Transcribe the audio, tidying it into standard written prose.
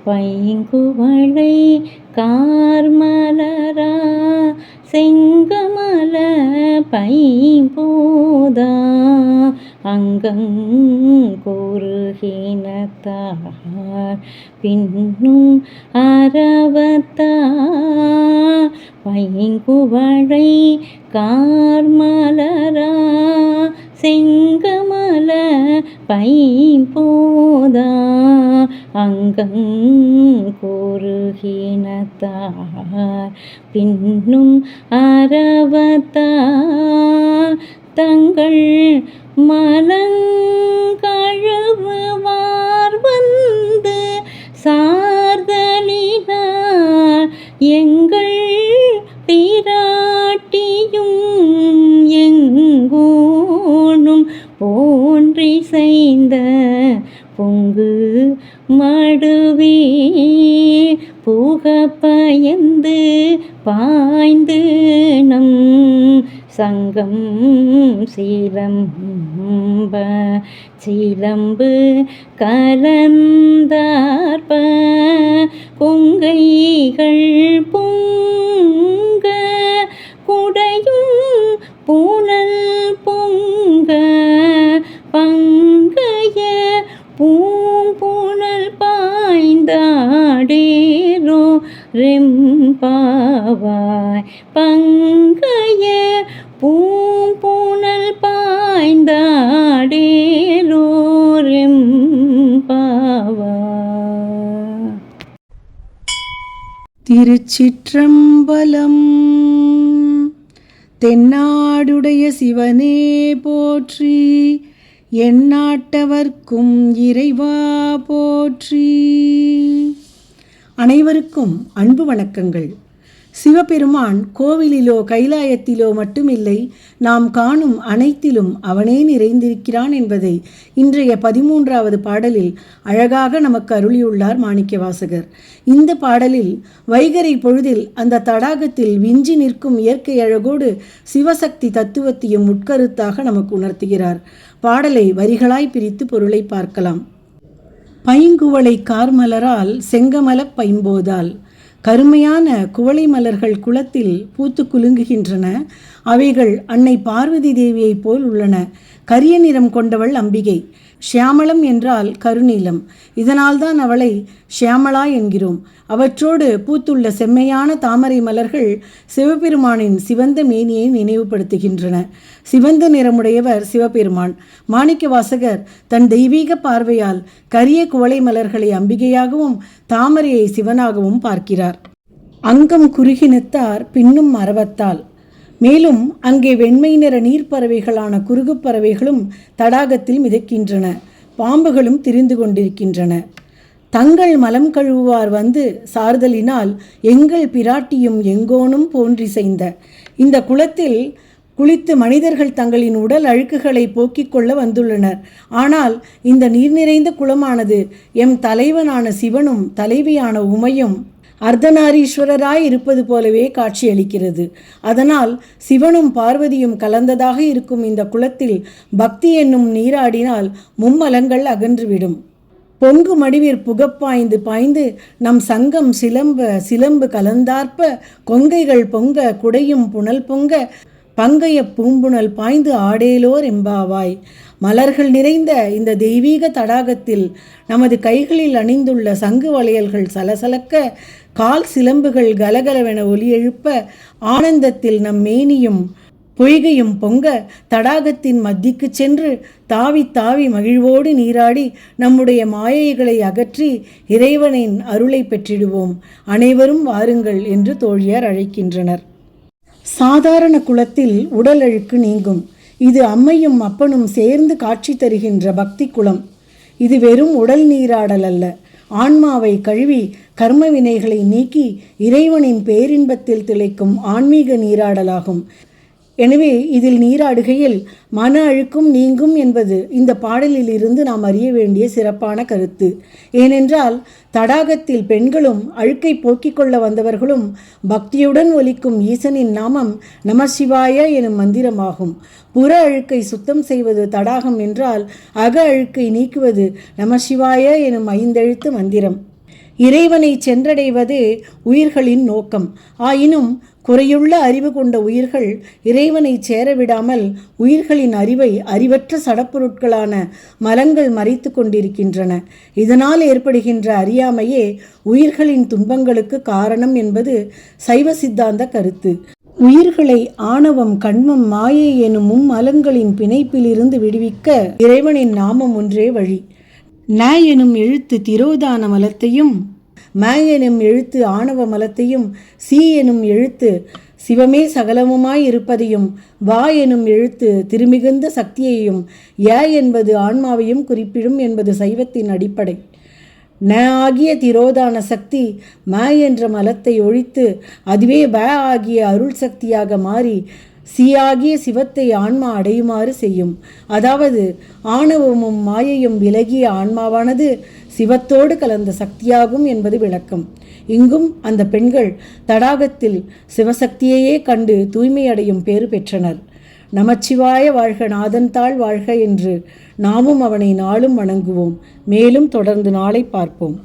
பைங்குவளை கார்மலரா செங்கமல பைம்போதா அங்கங்குருகினத்தார் பின்னும் அரவத்தார் பைங்குவளை கார்மலரா செங்கமல பைம்போதா அங்கங்குருகினத்தார் பின்னும் அரவத்தார் தங்கள் மலங்கழுவுவார் வந்து சார்தலினார் எங்கள் பிராட்டியும் எங்கோனும் போன்றி செய்த பொங்கு மடுவே புக பயந்து பாய்ந்து நம் சங்கம் சிலம்பு கலந்தார்ப கொங்கைகள் பொங்க குடையும் புனல் பொங்க பங்கைய பூம்புனல் பாய்ந்தாடேரோ ரெம்பாவாய் பங்கைய பூம்புனல் பாய்ந்தாடேரோ ரெம்பாவாய். திருச்சிற்றம்பலம். தென்னாடுடைய சிவனே போற்றி, எந்நாட்டவர்க்கும் இறைவா போற்றி. அனைவருக்கும் அன்பு வணக்கங்கள். சிவபெருமான் கோவிலிலோ கைலாயத்திலோ மட்டுமில்லை, நாம் காணும் அனைத்திலும் அவனே நிறைந்திருக்கிறான் என்பதை இன்றைய 13வது பாடலில் அழகாக நமக்கு அருளியுள்ளார் மாணிக்கவாசகர். இந்த பாடலில் வைகறை பொழுதில் அந்த தடாகத்தில் விஞ்சி நிற்கும் இயற்கை அழகோடு சிவசக்தி தத்துவத்தையும் உட்கருத்தாக நமக்கு உணர்த்துகிறார். பாடலை வரிகளாய் பிரித்து பொருளை பார்க்கலாம். பைங்குவளை கார்மலரால் செங்கமல பைம்போதால். கருமையான குவளை மலர்கள் குளத்தில் பூத்து குலுங்குகின்றன. அவைகள் அன்னை பார்வதி தேவியைப் போல் உள்ளன. கரிய நிறம் கொண்டவள் அம்பிகை. ஷியாமளம் என்றால் கருநீலம். இதனால்தான் அவளை ஷியாமளா என்கிறோம். அவற்றோடு பூத்துள்ள செம்மையான தாமரை மலர்கள் சிவபெருமானின் சிவந்த மேனியை நினைவுபடுத்துகின்றன. சிவந்த நிறமுடையவர் சிவபெருமான். மாணிக்கவாசகர் தன் தெய்வீக பார்வையால் கரிய குவளை மலர்களை அம்பிகையாகவும் தாமரையை சிவனாகவும் பார்க்கிறார். அங்கம் குறுகினத்தார் பின்னும் அரவத்தால். மேலும் அங்கே வெண்மை நிற நீர்ப்பறவைகளான குறுகுப்பறவைகளும் தடாகத்தில் மிதக்கின்றன. பாம்புகளும் திரிந்து கொண்டிருக்கின்றன. தங்கள் மலம் கழுவுவார் வந்து சார்தலினால் எங்கள் பிராட்டியும் எங்கோனும் போன்றி செய்த. இந்த குளத்தில் குளித்து மனிதர்கள் தங்களின் உடல் அழுக்குகளை போக்கிக் கொள்ள வந்துள்ளனர். ஆனால் இந்த நீர் நிறைந்த குளமானது எம் தலைவனான சிவனும் தலைவியான உமையும் அர்த்தநாரீஸ்வரராய் இருப்பது போலவே காட்சியளிக்கிறது. அதனால் சிவனும் பார்வதியும் கலந்ததாக இருக்கும் இந்த குளத்தில் பக்தி என்னும் நீராடினால் மும்மலங்கள் அகன்றுவிடும். பொங்கு மடிவிற் புகப்பாய்ந்து பாய்ந்து நம் சங்கம் சிலம்பு கலந்தார்ப்ப கொங்கைகள் பொங்க குடையும் புனல் பொங்க பங்கைய பூம்புணல் பாய்ந்து ஆடேலோர் எம்பாவாய். மலர்கள் நிறைந்த இந்த தெய்வீக தடாகத்தில் நமது கைகளில் அணிந்துள்ள சங்கு வளையல்கள் சலசலக்க, கால் சிலம்புகள் கலகலவென ஒலி எழுப்ப, ஆனந்தத்தில் நம் மேனியும் பொய்கையும் பொங்க தடாகத்தின் மத்திக்கு சென்று தாவி தாவி மகிழ்வோடு நீராடி நம்முடைய மாயைகளை அகற்றி இறைவனின் அருளை பெற்றிடுவோம். அனைவரும் வாருங்கள் என்று தோழியார் அழைக்கின்றனர். சாதாரண குளத்தில் உடல் அழுக்கு நீங்கும். இது அம்மையும் அப்பனும் சேர்ந்து காட்சி தருகின்ற பக்தி குளம். இது வெறும் உடல் நீராடல் அல்ல, ஆன்மாவை கழுவி கர்ம வினைகளை நீக்கி இறைவனின் பேரின்பத்தில் திளைக்கும் ஆன்மீக நீராடலாகும். எனவே இதில் நீராடுகையில் மன அழுக்கும் நீங்கும் என்பது இந்த பாடலில் இருந்து நாம் அறிய வேண்டிய சிறப்பான கருத்து. ஏனென்றால் தடாகத்தில் பெண்களும் அழுக்கை போக்கிக் கொள்ள வந்தவர்களும் பக்தியுடன் ஒலிக்கும் ஈசனின் நாமம் நமசிவாய எனும் மந்திரமாகும். புற அழுக்கை சுத்தம் செய்வது தடாகம் என்றால் அக அழுக்கை நீக்குவது நமசிவாய எனும் 5 எழுத்து மந்திரம். இறைவனை சென்றடைவதே உயிர்களின் நோக்கம். ஆயினும் குறையுள்ள அறிவு கொண்ட உயிர்கள் இறைவனை சேரவிடாமல் உயிர்களின் அறிவை அறிவற்ற சடப்பொருட்களான மலங்கள் மறைத்து கொண்டிருக்கின்றன. இதனால் ஏற்படுகின்ற அறியாமையே உயிர்களின் துன்பங்களுக்கு காரணம் என்பது சைவ சித்தாந்த கருத்து. உயிர்களை ஆணவம், கண்மம், மாயை எனும் மலங்களின் பிணைப்பிலிருந்து விடுவிக்க இறைவனின் நாமம் ஒன்றே வழி. ந எனும் எழுத்து திரோதான மலத்தையும், ம எனும் எழுத்து ஆணவ மலத்தையும், சி எனும் எழுத்து சிவமே சகலமுமாய் இருப்பதையும், வா எனும் எழுத்து திருமிகுந்த சக்தியையும், ய என்பது ஆன்மாவையும் குறிப்பிடும் என்பது சைவத்தின் அடிப்படை. ந ஆகிய திரோதான சக்தி ம என்ற மலத்தை ஒழித்து அதுவே ப ஆகிய அருள் சக்தியாக மாறி சி ஆகிய சிவத்தை ஆன்மா அடையுமாறு செய்யும். அதாவது ஆணவமும் மாயையும் விலகிய ஆன்மாவானது சிவத்தோடு கலந்த சக்தியாகும் என்பது விளக்கம். இங்கும் அந்த பெண்கள் தடாகத்தில் சிவசக்தியையே கண்டு தூய்மையடையும் பேறு பெற்றனர். நமச்சிவாய வாழ்க, நாதன் தாள் வாழ்க என்று நாமும் அவனை நாளும் வணங்குவோம். மேலும் தொடர்ந்து நாளை பார்ப்போம்.